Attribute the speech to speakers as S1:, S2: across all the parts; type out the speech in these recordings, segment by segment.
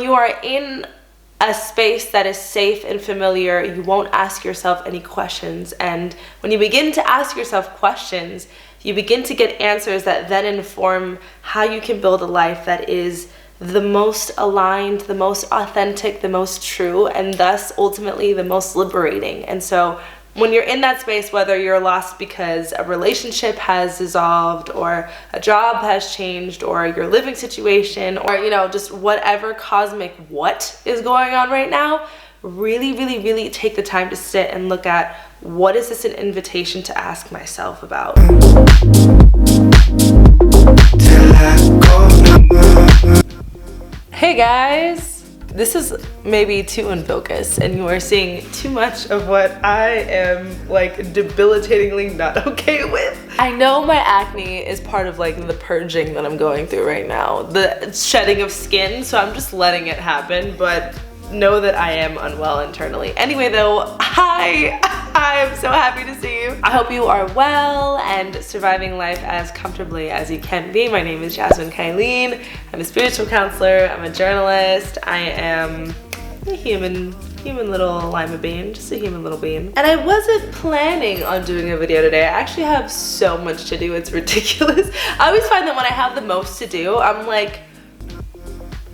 S1: you are in a space that is safe and familiar, you won't ask yourself any questions. And when you begin to ask yourself questions, you begin to get answers that then inform how you can build a life that is the most aligned, the most authentic, the most true, and thus ultimately the most liberating. And so when you're in that space, whether you're lost because a relationship has dissolved or a job has changed or your living situation or, you know, just whatever cosmic what is going on right now, really, really, really take the time to sit and look at, what is this an invitation to ask myself about? Hey guys! This is maybe too unfocused and you are seeing too much of what I am like debilitatingly not okay with. I know my acne is part of like the purging that I'm going through right now, the shedding of skin, so I'm just letting it happen, but know that I am unwell internally. Anyway though, hi! I am so happy to see you. I hope you are well and surviving life as comfortably as you can be. My name is Jasmine Kylene. I'm a spiritual counselor. I'm a journalist. I am a human little lima bean, just a human little bean. And I wasn't planning on doing a video today. I actually have so much to do, it's ridiculous. I always find that when I have the most to do, I'm like,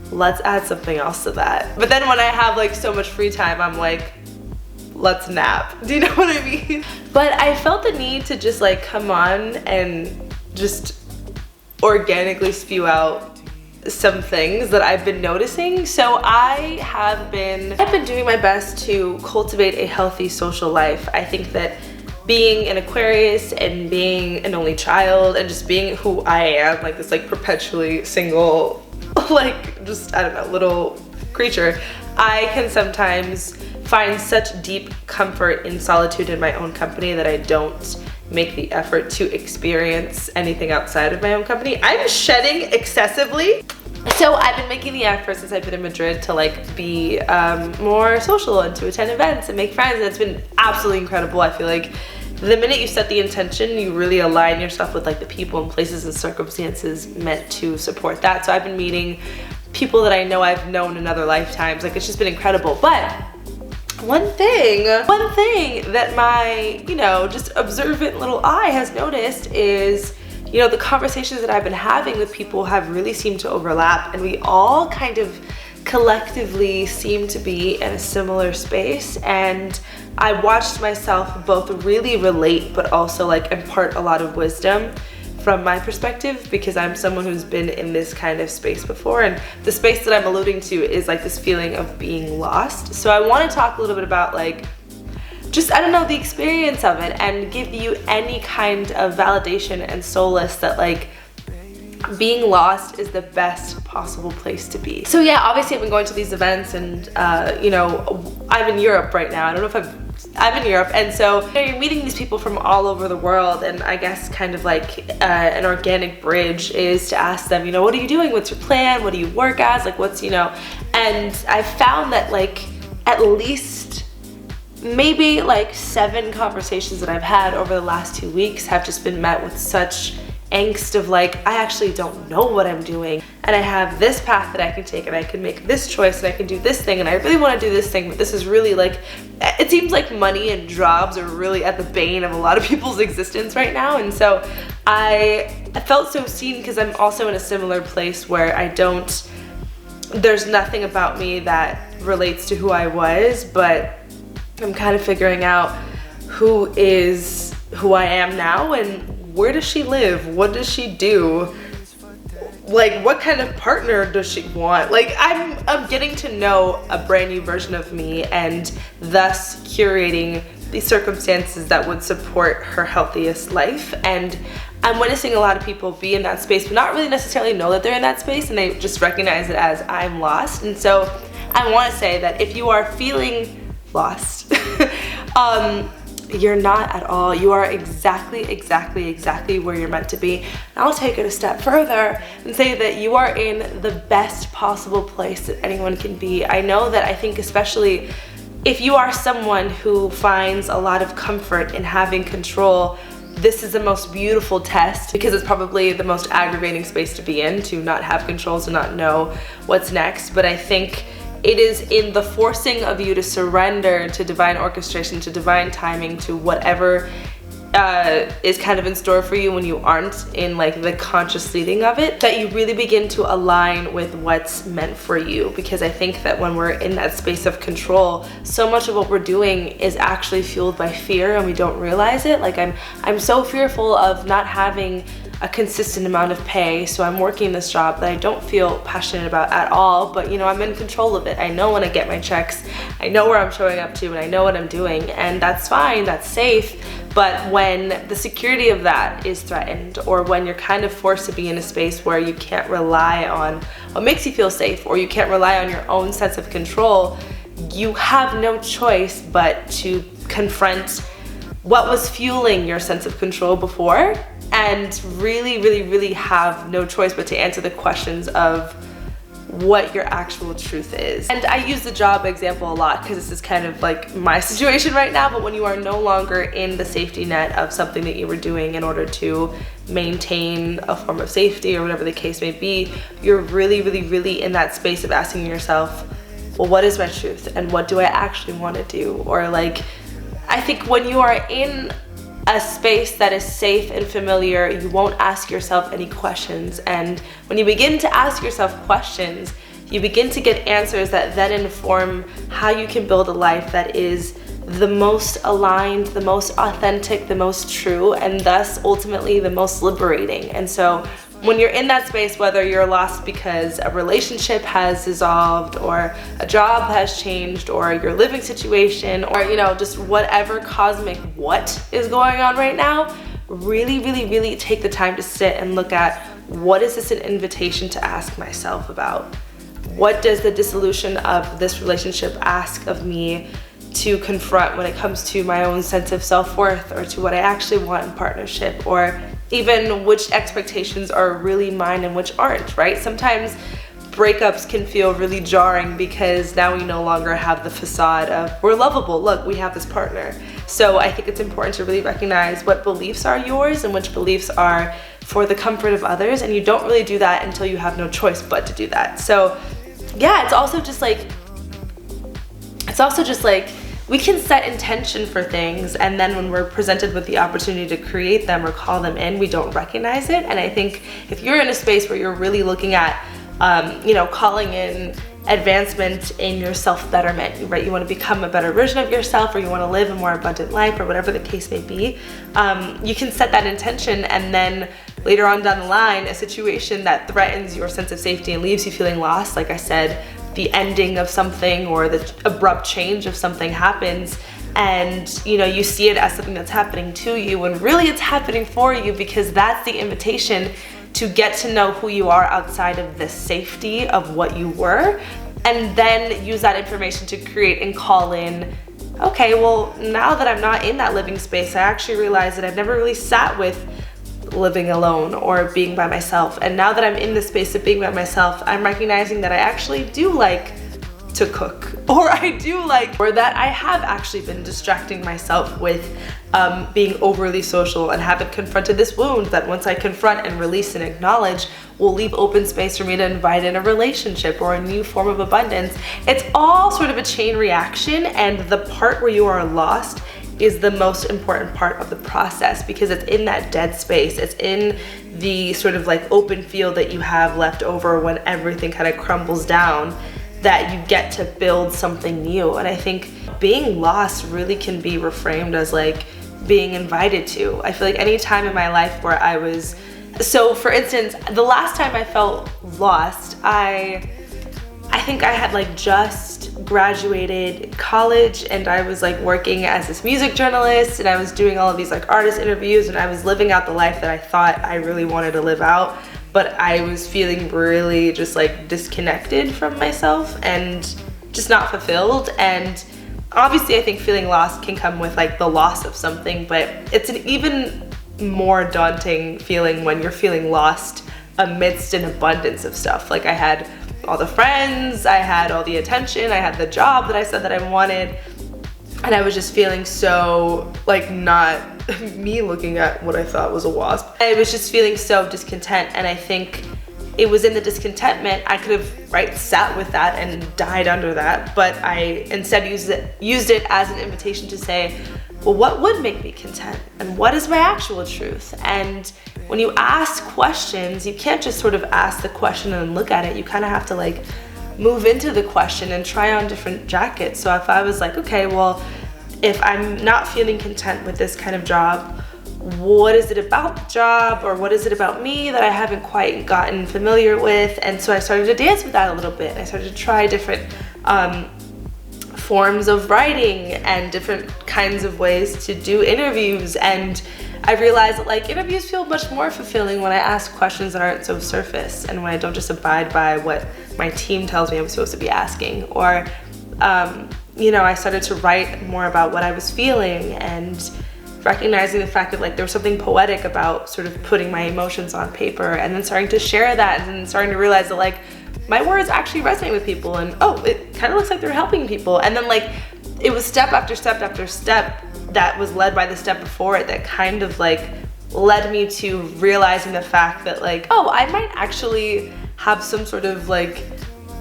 S1: let's add something else to that. But then when I have like so much free time, I'm like, let's nap. Do you know what I mean? But I felt the need to just like come on and just organically spew out some things that I've been noticing. So I've been doing my best to cultivate a healthy social life. I think that being an Aquarius and being an only child and just being who I am, like this like perpetually single, like just, I don't know, little creature, I can sometimes find such deep comfort in solitude in my own company that I don't make the effort to experience anything outside of my own company. I'm shedding excessively. So I've been making the effort since I've been in Madrid to like be more social and to attend events and make friends, and it's been absolutely incredible. I feel like the minute you set the intention, you really align yourself with like the people and places and circumstances meant to support that. So I've been meeting people that I know I've known in other lifetimes. Like, it's just been incredible. But one thing that my, you know, just observant little eye has noticed is, you know, the conversations that I've been having with people have really seemed to overlap, and we all kind of collectively seem to be in a similar space. And I watched myself both really relate but also like impart a lot of wisdom from my perspective, because I'm someone who's been in this kind of space before, and the space that I'm alluding to is like this feeling of being lost. So I want to talk a little bit about like just, I don't know, the experience of it, and give you any kind of validation and solace that like being lost is the best possible place to be. So yeah, obviously I've been going to these events, and you know, I'm in Europe right now. I don't know if I'm in Europe, and so you know, you're meeting these people from all over the world, and I guess kind of like an organic bridge is to ask them, you know, what are you doing? What's your plan? What do you work as? Like, what's, you know, and I found that like at least maybe like 7 conversations that I've had over the last 2 weeks have just been met with such angst of like, I actually don't know what I'm doing, and I have this path that I can take, and I can make this choice, and I can do this thing, and I really want to do this thing, but this is really like, it seems like money and jobs are really at the bane of a lot of people's existence right now. And so I felt so seen, because I'm also in a similar place where there's nothing about me that relates to who I was, but I'm kind of figuring out who I am now, and where does she live? What does she do? Like, what kind of partner does she want? Like, I'm getting to know a brand new version of me, and thus curating the circumstances that would support her healthiest life. And I'm witnessing a lot of people be in that space, but not really necessarily know that they're in that space, and they just recognize it as, I'm lost. And so I want to say that if you are feeling lost, you're not at all. You are exactly where you're meant to be. And I'll take it a step further and say that you are in the best possible place that anyone can be. I know that, I think especially if you are someone who finds a lot of comfort in having control, this is the most beautiful test because it's probably the most aggravating space to be in, to not have control, to not know what's next. But I think it is in the forcing of you to surrender to divine orchestration, to divine timing, to whatever is kind of in store for you when you aren't in like the conscious leading of it, that you really begin to align with what's meant for you. Because I think that when we're in that space of control, so much of what we're doing is actually fueled by fear and we don't realize it. Like I'm so fearful of not having a consistent amount of pay, so I'm working this job that I don't feel passionate about at all, but you know, I'm in control of it. I know when I get my checks, I know where I'm showing up to, and I know what I'm doing, and that's fine, that's safe. But when the security of that is threatened, or when you're kind of forced to be in a space where you can't rely on what makes you feel safe, or you can't rely on your own sense of control, you have no choice but to confront what was fueling your sense of control before, and really have no choice but to answer the questions of what your actual truth is. And I use the job example a lot because this is kind of like my situation right now, but when you are no longer in the safety net of something that you were doing in order to maintain a form of safety or whatever the case may be, you're really in that space of asking yourself, well, what is my truth and what do I actually want to do? Or like, I think when you are in a space that is safe and familiar, you won't ask yourself any questions. And when you begin to ask yourself questions, you begin to get answers that then inform how you can build a life that is the most aligned, the most authentic, the most true, and thus ultimately the most liberating. And so when you're in that space, whether you're lost because a relationship has dissolved, or a job has changed, or your living situation, or you know, just whatever cosmic what is going on right now, really take the time to sit and look at, what is this an invitation to ask myself about? What does the dissolution of this relationship ask of me to confront when it comes to my own sense of self-worth, or to what I actually want in partnership, or even which expectations are really mine and which aren't, right? Sometimes breakups can feel really jarring because now we no longer have the facade of we're lovable, look, we have this partner. So I think it's important to really recognize what beliefs are yours and which beliefs are for the comfort of others, and you don't really do that until you have no choice but to do that. So yeah, it's also just like we can set intention for things, and then when we're presented with the opportunity to create them or call them in, we don't recognize it. And I think if you're in a space where you're really looking at, calling in advancement in your self-betterment, right? You want to become a better version of yourself, or you want to live a more abundant life, or whatever the case may be, you can set that intention, and then later on down the line, a situation that threatens your sense of safety and leaves you feeling lost, like I said, the ending of something or the abrupt change of something happens, and you see it as something that's happening to you, when really it's happening for you, because that's the invitation to get to know who you are outside of the safety of what you were, and then use that information to create and call in, okay, well, now that I'm not in that living space, I actually realize that I've never really sat with living alone or being by myself. And now that I'm in the space of being by myself, I'm recognizing that I actually do like to cook, or that I have actually been distracting myself with being overly social, and haven't confronted this wound that once I confront and release and acknowledge will leave open space for me to invite in a relationship or a new form of abundance. It's all sort of a chain reaction, and the part where you are lost is the most important part of the process, because it's in that dead space, it's in the sort of like open field that you have left over when everything kind of crumbles down, that you get to build something new. And I think being lost really can be reframed as like being invited to. I feel like any time in my life where I was, so for instance, the last time I felt lost, I think I had like just graduated college, and I was like working as this music journalist, and I was doing all of these like artist interviews, and I was living out the life that I thought I really wanted to live out, but I was feeling really just like disconnected from myself and just not fulfilled. And obviously I think feeling lost can come with like the loss of something, but it's an even more daunting feeling when you're feeling lost amidst an abundance of stuff. Like I had all the friends, I had all the attention, I had the job that I said that I wanted, And I was just feeling so, like, not me looking at what I thought was a wasp. I was just feeling so discontent, and I think it was in the discontentment, I could have, right, sat with that and died under that, but I instead used it as an invitation to say, well, what would make me content? And what is my actual truth? And when you ask questions, you can't just sort of ask the question and look at it. You kind of have to, like, move into the question and try on different jackets. So if I was like, okay, well, if I'm not feeling content with this kind of job, what is it about the job, or what is it about me that I haven't quite gotten familiar with? And so I started to dance with that a little bit. I started to try different forms of writing and different kinds of ways to do interviews, and I realized that, like, interviews feel much more fulfilling when I ask questions that aren't so surface, and when I don't just abide by what my team tells me I'm supposed to be asking. Or you know, I started to write more about what I was feeling, and recognizing the fact that, like, there was something poetic about sort of putting my emotions on paper, and then starting to share that, and then starting to realize that, like, my words actually resonate with people, and oh, it kind of looks like they're helping people. And then, like, it was step after step after step that was led by the step before it that kind of, like, led me to realizing the fact that, like, oh, I might actually have some sort of, like,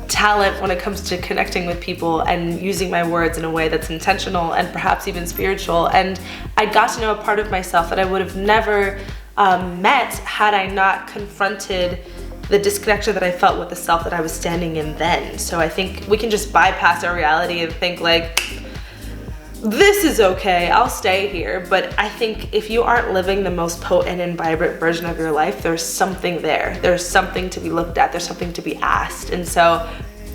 S1: talent when it comes to connecting with people and using my words in a way that's intentional and perhaps even spiritual. And I got to know a part of myself that I would have never met had I not confronted the disconnection that I felt with the self that I was standing in then. So I think we can just bypass our reality and think, like, this is okay, I'll stay here. But I think if you aren't living the most potent and vibrant version of your life, there's something there. There's something to be looked at. There's something to be asked. And so,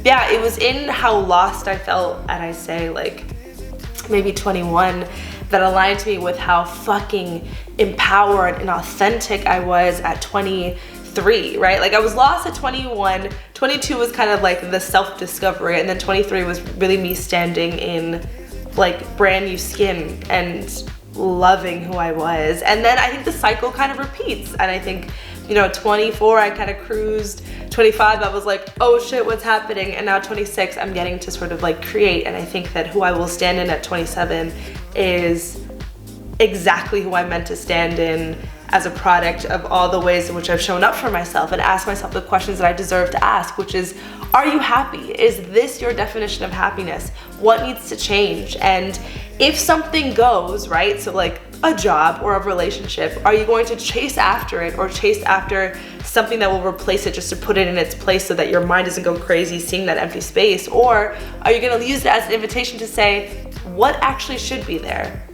S1: yeah, it was in how lost I felt at, I say, like, maybe 21, that aligned me with how fucking empowered and authentic I was at 23, right? Like, I was lost at 21. 22 was kind of like the self-discovery, and then 23 was really me standing in, like, brand new skin and loving who I was. And then I think the cycle kind of repeats, and I think, you know, 24 I kind of cruised, 25 I was like, oh shit, what's happening? And now 26 I'm getting to sort of, like, create. And I think that who I will stand in at 27 is exactly who I'm meant to stand in as a product of all the ways in which I've shown up for myself and asked myself the questions that I deserve to ask, which is, are you happy? Is this your definition of happiness? What needs to change? And if something goes, right, so like a job or a relationship, are you going to chase after it, or chase after something that will replace it just to put it in its place so that your mind doesn't go crazy seeing that empty space? Or are you going to use it as an invitation to say, what actually should be there?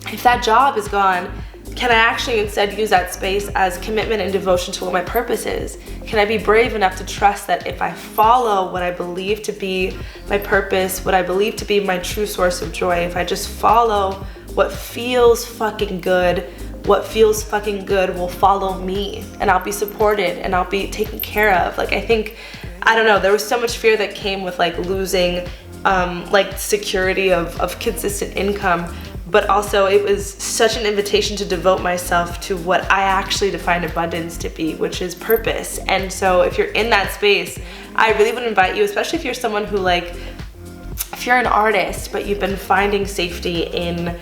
S1: If that job is gone, can I actually instead use that space as commitment and devotion to what my purpose is? Can I be brave enough to trust that if I follow what I believe to be my purpose, what I believe to be my true source of joy, if I just follow what feels fucking good, what feels fucking good will follow me, and I'll be supported and I'll be taken care of. Like, I think, I don't know, there was so much fear that came with, like, losing like security of consistent income. But also it was such an invitation to devote myself to what I actually define abundance to be, which is purpose. And so if you're in that space, I really would invite you, especially if you're someone who, like, if you're an artist, but you've been finding safety in,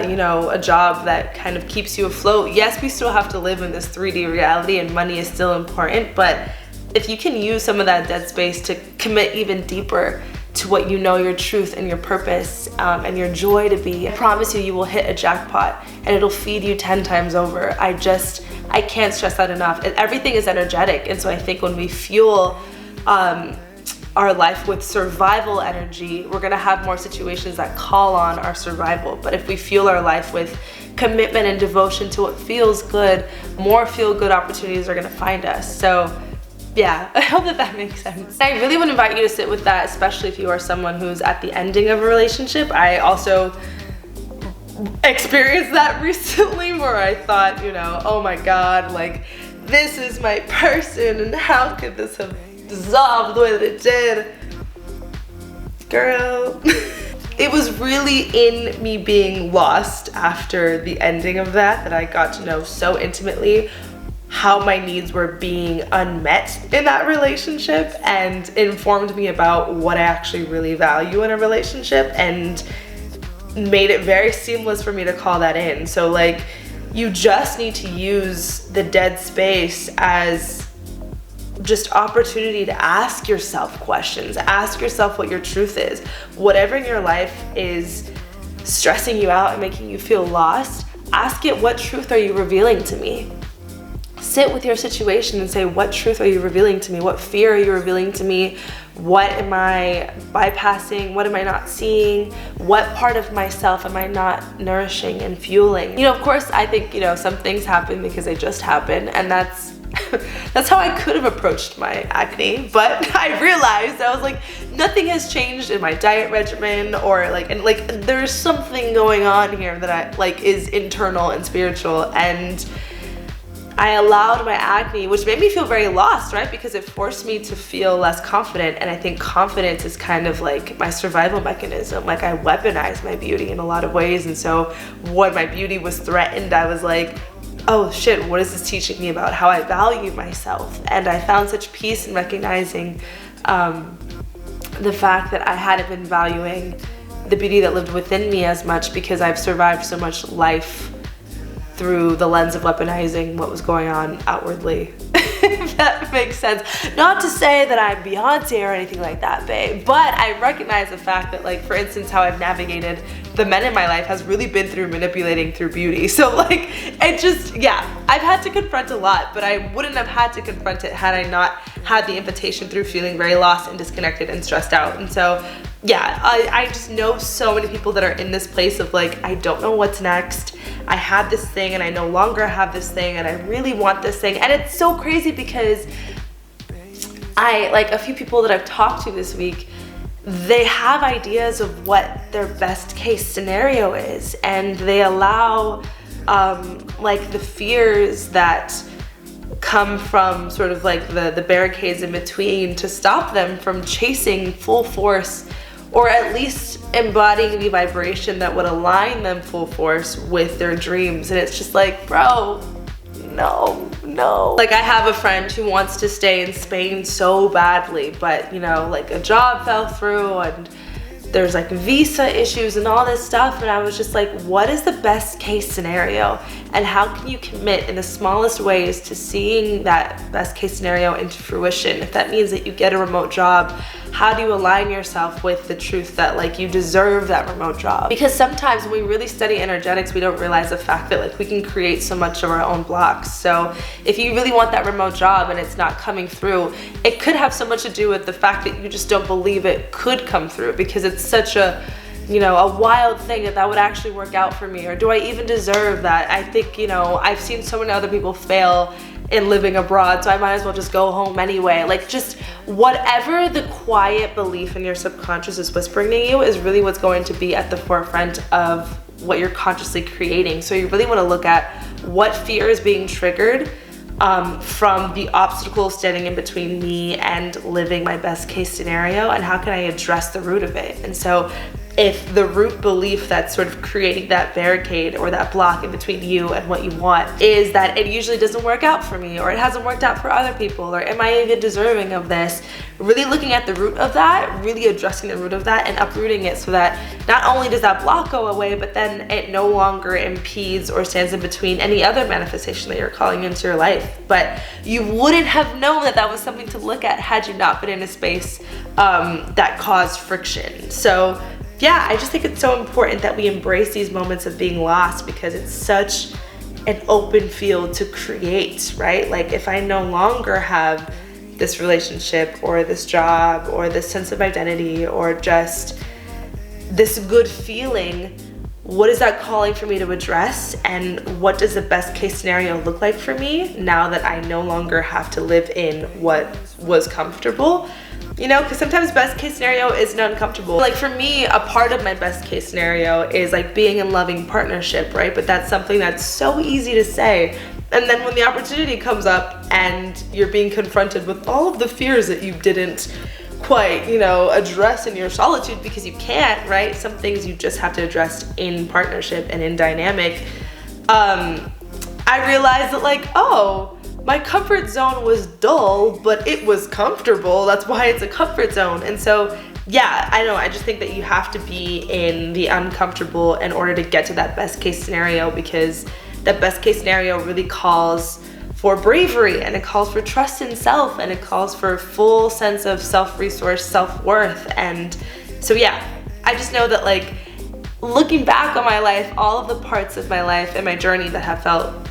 S1: you know, a job that kind of keeps you afloat. Yes, we still have to live in this 3D reality and money is still important, but if you can use some of that dead space to commit even deeper to what you know your truth and your purpose and your joy to be, I promise you, you will hit a jackpot and it'll feed you 10 times over. I can't stress that enough. And everything is energetic. And so I think when we fuel our life with survival energy, we're gonna have more situations that call on our survival. But if we fuel our life with commitment and devotion to what feels good, more feel-good opportunities are gonna find us. So yeah, I hope that makes sense. I really would invite you to sit with that, especially if you are someone who's at the ending of a relationship. I also experienced that recently where I thought, you know, oh my God, like, this is my person and how could this have dissolved the way that it did? Girl. It was really in me being lost after the ending of that I got to know so intimately how my needs were being unmet in that relationship, and informed me about what I actually really value in a relationship. And made it very seamless for me to call that in. So like, you just need to use the dead space as just opportunity to ask yourself questions. Ask yourself what your truth is. Whatever in your life is stressing you out and making you feel lost, ask it, what truth are you revealing to me? Sit with your situation and say, what truth are you revealing to me? What fear are you revealing to me? What am I bypassing? What am I not seeing? What part of myself am I not nourishing and fueling? You know, of course, I think, you know, some things happen because they just happen, and that's how I could have approached my acne, but I realized, I was like, nothing has changed in my diet regimen, or like, and like, there's something going on here that I like is internal and spiritual, and I allowed my acne, which made me feel very lost, right? Because it forced me to feel less confident. And I think confidence is kind of like my survival mechanism. Like, I weaponized my beauty in a lot of ways. And so when my beauty was threatened, I was like, oh shit, what is this teaching me about how I value myself? And I found such peace in recognizing the fact that I hadn't been valuing the beauty that lived within me as much, because I've survived so much life through the lens of weaponizing what was going on outwardly. If that makes sense. Not to say that I'm Beyonce or anything like that, babe, but I recognize the fact that, like, for instance, how I've navigated the men in my life has really been through manipulating through beauty. So like, it just, yeah, I've had to confront a lot, but I wouldn't have had to confront it had I not had the invitation through feeling very lost and disconnected and stressed out. And so yeah, I just know so many people that are in this place of like, I don't know what's next. I had this thing and I no longer have this thing, and I really want this thing. And it's so crazy because like a few people that I've talked to this week, they have ideas of what their best case scenario is, and they allow like the fears that come from sort of like the barricades in between to stop them from chasing full force, or at least embodying the vibration that would align them full force with their dreams. And it's just like, bro, no. Like, I have a friend who wants to stay in Spain so badly, but you know, like, a job fell through and there's like visa issues and all this stuff. And I was just like, what is the best case scenario? And how can you commit in the smallest ways to seeing that best case scenario into fruition? If that means that you get a remote job, how do you align yourself with the truth that like you deserve that remote job? Because sometimes when we really study energetics, we don't realize the fact that like we can create so much of our own blocks. So if you really want that remote job and it's not coming through, it could have so much to do with the fact that you just don't believe it could come through, because it's such a, you know, a wild thing that would actually work out for me, or do I even deserve that? I think, you know, I've seen so many other people fail in living abroad, so I might as well just go home anyway. Like, just whatever the quiet belief in your subconscious is whispering to you is really what's going to be at the forefront of what you're consciously creating. So you really want to look at what fear is being triggered from the obstacle standing in between me and living my best case scenario, and how can I address the root of it? And so if the root belief that's sort of creating that barricade or that block in between you and what you want is that it usually doesn't work out for me, or it hasn't worked out for other people, or am I even deserving of this? Really looking at the root of that, really addressing the root of that and uprooting it, so that not only does that block go away, but then it no longer impedes or stands in between any other manifestation that you're calling into your life. But you wouldn't have known that that was something to look at had you not been in a space that caused friction. So yeah, I just think it's so important that we embrace these moments of being lost, because it's such an open field to create, right? Like, if I no longer have this relationship or this job or this sense of identity or just this good feeling, what is that calling for me to address? And what does the best case scenario look like for me now that I no longer have to live in what was comfortable? You know, because sometimes best case scenario isn't uncomfortable. Like, for me, a part of my best case scenario is like being in loving partnership, right? But that's something that's so easy to say. And then when the opportunity comes up and you're being confronted with all of the fears that you didn't quite, you know, address in your solitude, because you can't, right? Some things you just have to address in partnership and in dynamic. I realized that, like, oh, my comfort zone was dull, but it was comfortable. That's why it's a comfort zone. And so yeah, I know, I just think that you have to be in the uncomfortable in order to get to that best case scenario, because that best case scenario really calls for bravery, and it calls for trust in self, and it calls for a full sense of self-resource, self-worth. And so yeah, I just know that like looking back on my life, all of the parts of my life and my journey that have felt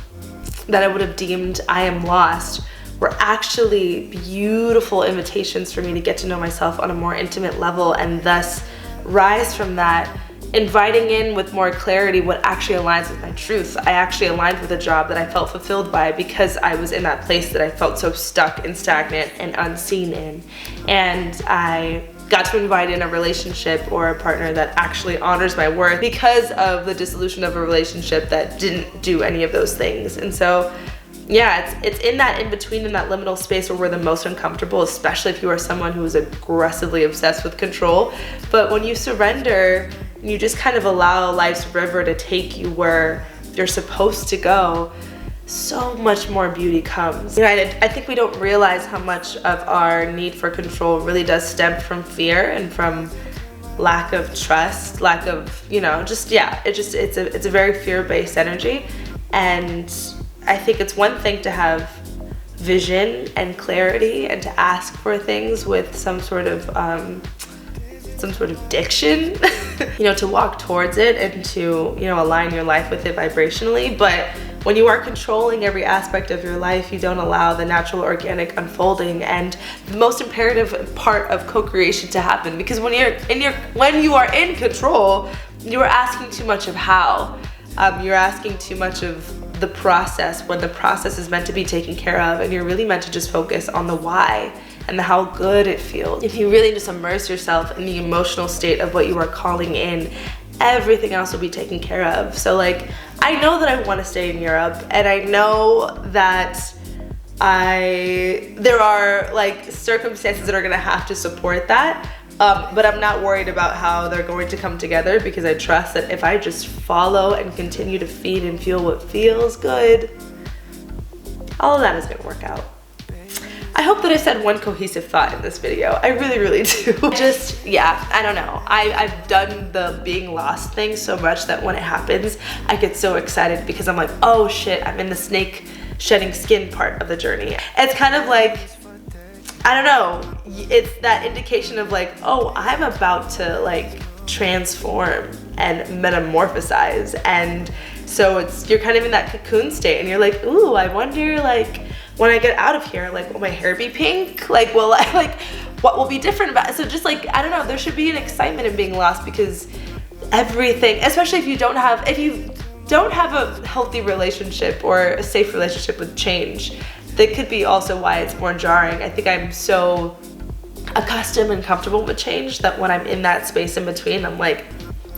S1: that I would have deemed I am lost were actually beautiful invitations for me to get to know myself on a more intimate level, and thus rise from that, inviting in with more clarity what actually aligns with my truth. I actually aligned with a job that I felt fulfilled by because I was in that place that I felt so stuck and stagnant and unseen in. And I got to invite in a relationship or a partner that actually honors my worth because of the dissolution of a relationship that didn't do any of those things. And so yeah, it's in that in-between, in that liminal space where we're the most uncomfortable, especially if you are someone who is aggressively obsessed with control. But when you surrender, you just kind of allow life's river to take you where you're supposed to go, so much more beauty comes. You know, I think we don't realize how much of our need for control really does stem from fear and from lack of trust, lack of, you know, just, yeah, it's a very fear-based energy. And I think it's one thing to have vision and clarity and to ask for things with some sort of diction, you know, to walk towards it and to, you know, align your life with it vibrationally. But when you are controlling every aspect of your life, you don't allow the natural organic unfolding and the most imperative part of co-creation to happen. Because when you are in control, you are asking too much of how. You're asking too much of the process when the process is meant to be taken care of, and you're really meant to just focus on the why and the how good it feels. If you really just immerse yourself in the emotional state of what you are calling in, everything else will be taken care of. So like, I know that I want to stay in Europe, and I know that there are like circumstances that are gonna have to support that. But I'm not worried about how they're going to come together, because I trust that if I just follow and continue to feed and feel what feels good, all of that is gonna work out. I hope that I said one cohesive thought in this video. I really, really do. Yeah, I don't know. I've done the being lost thing so much that when it happens, I get so excited because I'm like, oh shit, I'm in the snake shedding skin part of the journey. It's kind of like, I don't know, it's that indication of like, oh, I'm about to like transform and metamorphosize. And so you're kind of in that cocoon state, and you're like, ooh, I wonder like when I get out of here, like, will my hair be pink? Like, will I, like, what will be different about it? So just like, I don't know, there should be an excitement in being lost, because everything, especially if you don't have a healthy relationship or a safe relationship with change, that could be also why it's more jarring. I think I'm so accustomed and comfortable with change that when I'm in that space in between, I'm like,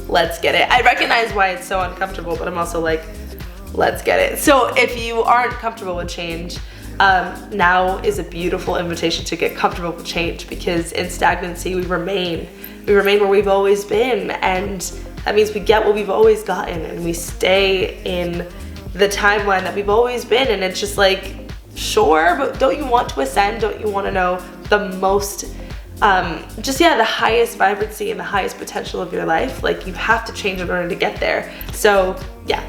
S1: let's get it. I recognize why it's so uncomfortable, but I'm also like, let's get it. So if you aren't comfortable with change, now is a beautiful invitation to get comfortable with change, because in stagnancy, we remain where we've always been. And that means we get what we've always gotten, and we stay in the timeline that we've always been. And it's just like, sure, but don't you want to ascend? Don't you want to know the most, the highest vibrancy and the highest potential of your life? Like, you have to change in order to get there. So yeah,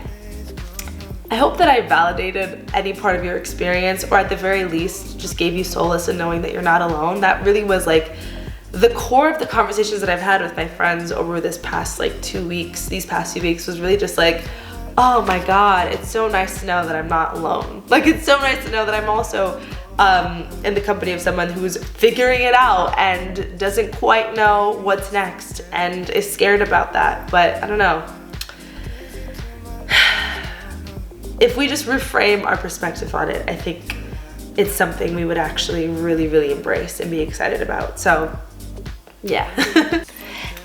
S1: I hope that I validated any part of your experience, or at the very least just gave you solace in knowing that you're not alone. That really was like the core of the conversations that I've had with my friends over this past like 2 weeks, these past few weeks, was really just like, oh my God, it's so nice to know that I'm not alone. Like, it's so nice to know that I'm also in the company of someone who's figuring it out and doesn't quite know what's next and is scared about that. But I don't know. If we just reframe our perspective on it, I think it's something we would actually really, really embrace and be excited about. So yeah.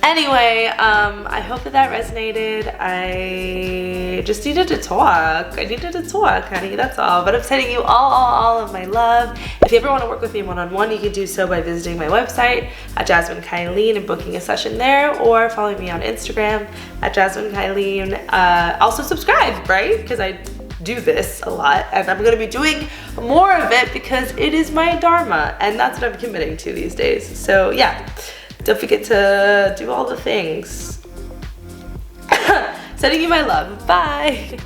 S1: Anyway, I hope that resonated. I just needed to talk. Honey, that's all. But I'm sending you all of my love. If you ever want to work with me one-on-one, you can do so by visiting my website at Jasmine Kylene and booking a session there, or following me on Instagram at Jasmine Kylene. Also subscribe, right? Because I do this a lot, and I'm going to be doing more of it because it is my dharma, and that's what I'm committing to these days. So yeah. Don't forget to do all the things. Sending you my love. Bye.